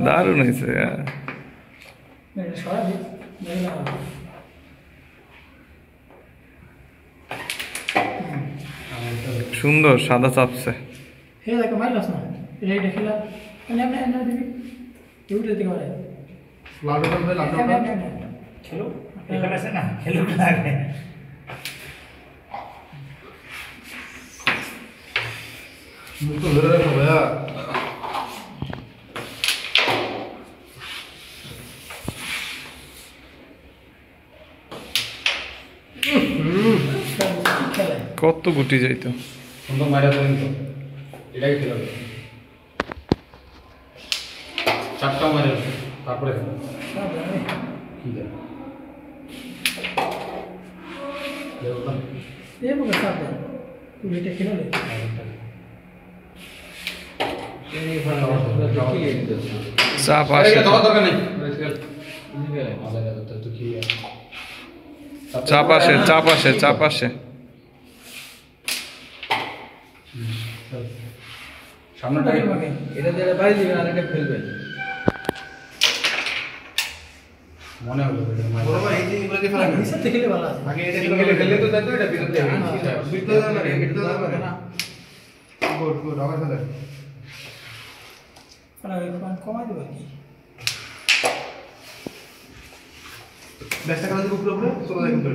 দারুণ হয়েছে। সুন্দর সাদা চাপছে। কত গুটি যাইতো সুন্দর মারা দেবেন তো এটাই খেলা চারটা মারে তারপরে ঠিক আছে চাপ আসে, চাপ আসে, চাপ আসে, চাপ আসে। সামনেটা এটা দিয়ে বাড়ি দিবেন আর এটা ফেলবেন মনে হলো বড় ভাই এই জিনিসগুলো কি ফেলা নিচে থেকে খেলে ভালো আছে আগে এটা সিঙ্গেলে খেললে তো দেখো এটা বিরুদ্ধে বিরুদ্ধে না এটা তো না গুড গুড আবার ফেলে আর একটু কমাই দেব কি ব্যস্ত করে দিব পুরো চলে দেখুন তো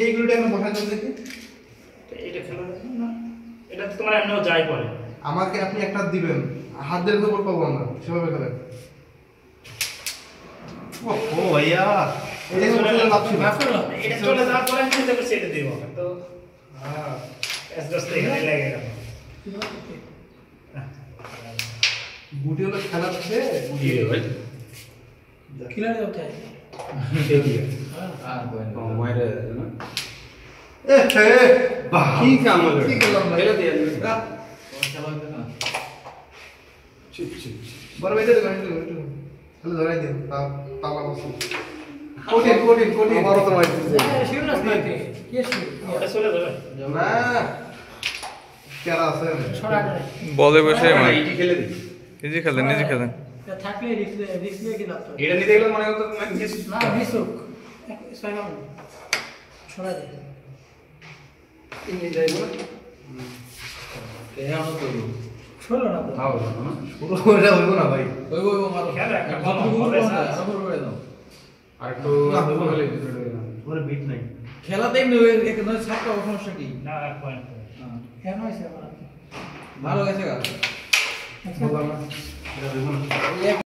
এইগুলো এখন বসা দাও দেখি এটা খেলা না এটা তো তোমার এমনও যাই পড়ে আমাকে আপনি একটা দিবেন হাত দিয়ে উপর পাবো আমরা সেভাবে খেলেন ও ভাইয়া এটা চলে যাচ্ছে না এটা চলে যাওয়ার পরে আমি চিন্তা করছি এটা দেব তো হ্যাঁ এসডস তো এখানে লাগে গেল গুটি হলো খেলাচ্ছে গুটি ভাই খেলার দাও তাই দেখি আর মাইরে না এ বাহ কি কাম হলো কি করলাম ভাই এটা দিয়ে দিন খেলা হইতো না চুপ চুপ বড় ভাই এটা গাড়ি একটু তাহলে ধরাই দিন তালা বসে কোটিন কোটিন কোটিন আমারও তো মাইছে শিওর না স্নাইতে কি শিওর ওটা চলে যাবে না কেরা আছে ছড়া বলে বসে ইজি খেলে দি নিজে খেলেন, নিজে খেলেন। এটা থাকলে রিস্ক নিয়ে কি লাভ তো এটা নিতে গেলে মনে হতো মিস না মিসুক ছয় নাম ছড়া দে ইনি যাইবো কে আনো তো ষোলো না তো হাও না পুরো এটা হইবো না ভাই হইবো মারো খেলা একটা ভালো হবে আবার করে দাও আর একটু না হইবো বলে ওরে বিট নাই খেলাতেই এক নয় ছাপটা সমস্যা কি না এক পয়েন্ট হ্যাঁ হইছে আমার ভালো গেছে গা বললাম না এটা হইবো না